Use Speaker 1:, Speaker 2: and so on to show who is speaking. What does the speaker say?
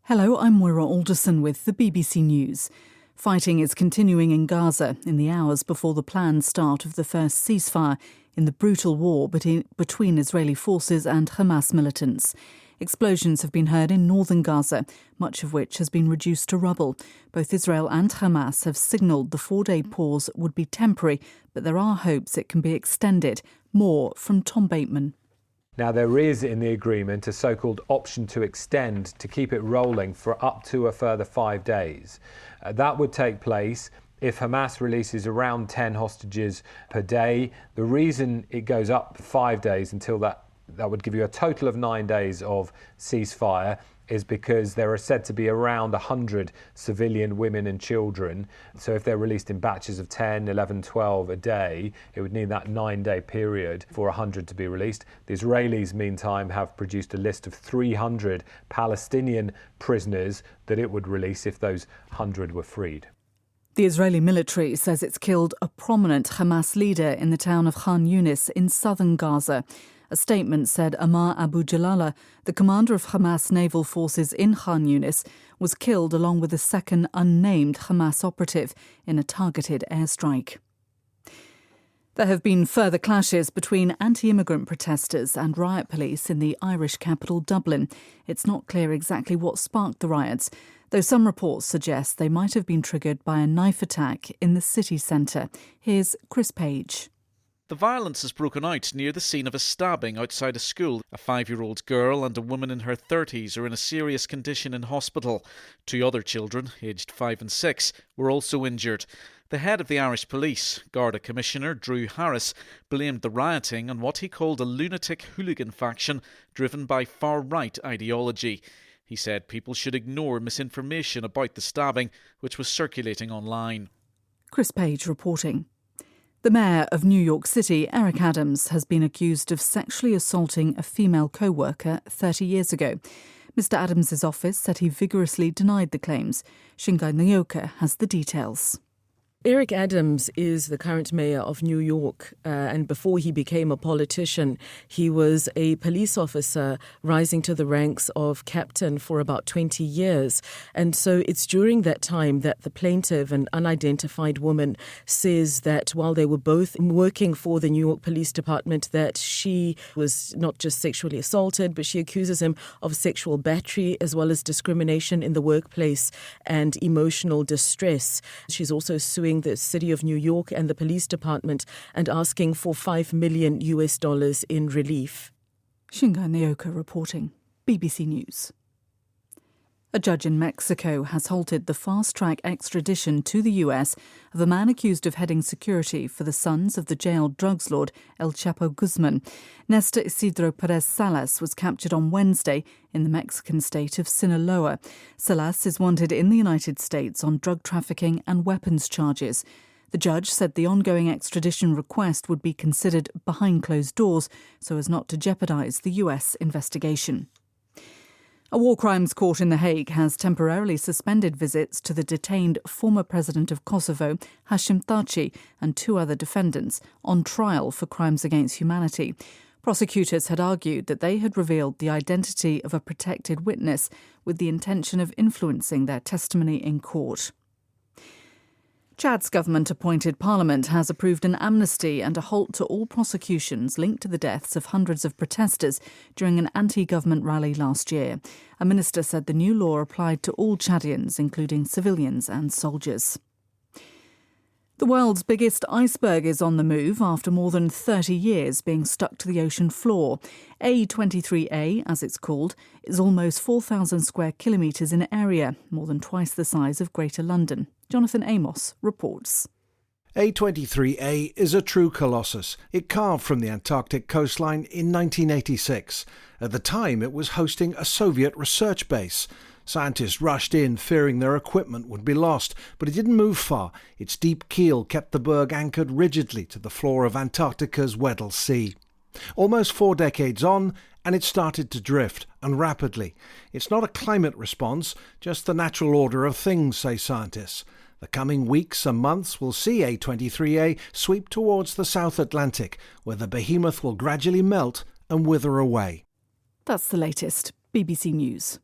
Speaker 1: Hello, I'm Moira Alderson with the BBC News. Fighting is continuing in Gaza in the hours before the planned start of the first ceasefire in the brutal war between Israeli forces and Hamas militants. Explosions have been heard in northern Gaza, much of which has been reduced to rubble. Both Israel and Hamas have signalled the 4-day pause would be temporary, but there are hopes it can be extended. More from Tom Bateman.
Speaker 2: Now, there is in the agreement a so-called option to extend to keep it rolling for up to a further 5 days. That would take place if Hamas releases around 10 hostages per day. The reason it goes up 5 days until that would give you a total of 9 days of ceasefire is because there are said to be around 100 civilian women and children. So if they're released in batches of 10, 11, 12 a day, it would need that 9-day period for 100 to be released. The Israelis, meantime, have produced a list of 300 Palestinian prisoners that it would release if those 100 were freed.
Speaker 1: The Israeli military says it's killed a prominent Hamas leader in the town of Khan Yunis in southern Gaza. A statement said Ammar Abu Jalala, the commander of Hamas naval forces in Khan Yunis, was killed along with a second unnamed Hamas operative in a targeted airstrike. There have been further clashes between anti-immigrant protesters and riot police in the Irish capital Dublin. It's not clear exactly what sparked the riots, though some reports suggest they might have been triggered by a knife attack in the city centre. Here's Chris Page.
Speaker 3: The violence has broken out near the scene of a stabbing outside a school. A 5-year-old girl and a woman in her 30s are in a serious condition in hospital. 2 other children, aged 5 and 6, were also injured. The head of the Irish Police, Garda Commissioner Drew Harris, blamed the rioting on what he called a lunatic hooligan faction driven by far-right ideology. He said people should ignore misinformation about the stabbing, which was circulating online.
Speaker 1: Chris Page reporting. The mayor of New York City, Eric Adams, has been accused of sexually assaulting a female co-worker 30 years ago. Mr. Adams' office said he vigorously denied the claims. Shingai Nyoka has the details.
Speaker 4: Eric Adams is the current mayor of New York, and before he became a politician, he was a police officer rising to the ranks of captain for about 20 years. And so it's during that time that the plaintiff, an unidentified woman, says that while they were both working for the New York Police Department, that she was not just sexually assaulted, but she accuses him of sexual battery as well as discrimination in the workplace and emotional distress. She's also suing the city of New York and the police department and asking for $5 million in relief.
Speaker 1: Shingai Nyoka reporting, BBC News. A judge in Mexico has halted the fast-track extradition to the US of a man accused of heading security for the sons of the jailed drugs lord El Chapo Guzman. Nestor Isidro Perez Salas was captured on Wednesday in the Mexican state of Sinaloa. Salas is wanted in the United States on drug trafficking and weapons charges. The judge said the ongoing extradition request would be considered behind closed doors so as not to jeopardize the US investigation. A war crimes court in The Hague has temporarily suspended visits to the detained former president of Kosovo, Hashim Thaçi, and 2 other defendants on trial for crimes against humanity. Prosecutors had argued that they had revealed the identity of a protected witness with the intention of influencing their testimony in court. Chad's government-appointed parliament has approved an amnesty and a halt to all prosecutions linked to the deaths of hundreds of protesters during an anti-government rally last year. A minister said the new law applied to all Chadians, including civilians and soldiers. The world's biggest iceberg is on the move after more than 30 years being stuck to the ocean floor. A23A, as it's called, is almost 4,000 square kilometres in area, more than twice the size of Greater London. Jonathan Amos reports.
Speaker 5: A23A is a true colossus. It carved from the Antarctic coastline in 1986. At the time, it was hosting a Soviet research base. Scientists rushed in, fearing their equipment would be lost, but it didn't move far. Its deep keel kept the berg anchored rigidly to the floor of Antarctica's Weddell Sea. Almost 4 decades on, and it started to drift, and rapidly. It's not a climate response, just the natural order of things, say scientists. The coming weeks and months will see A23A sweep towards the South Atlantic, where the behemoth will gradually melt and wither away.
Speaker 1: That's the latest. BBC News.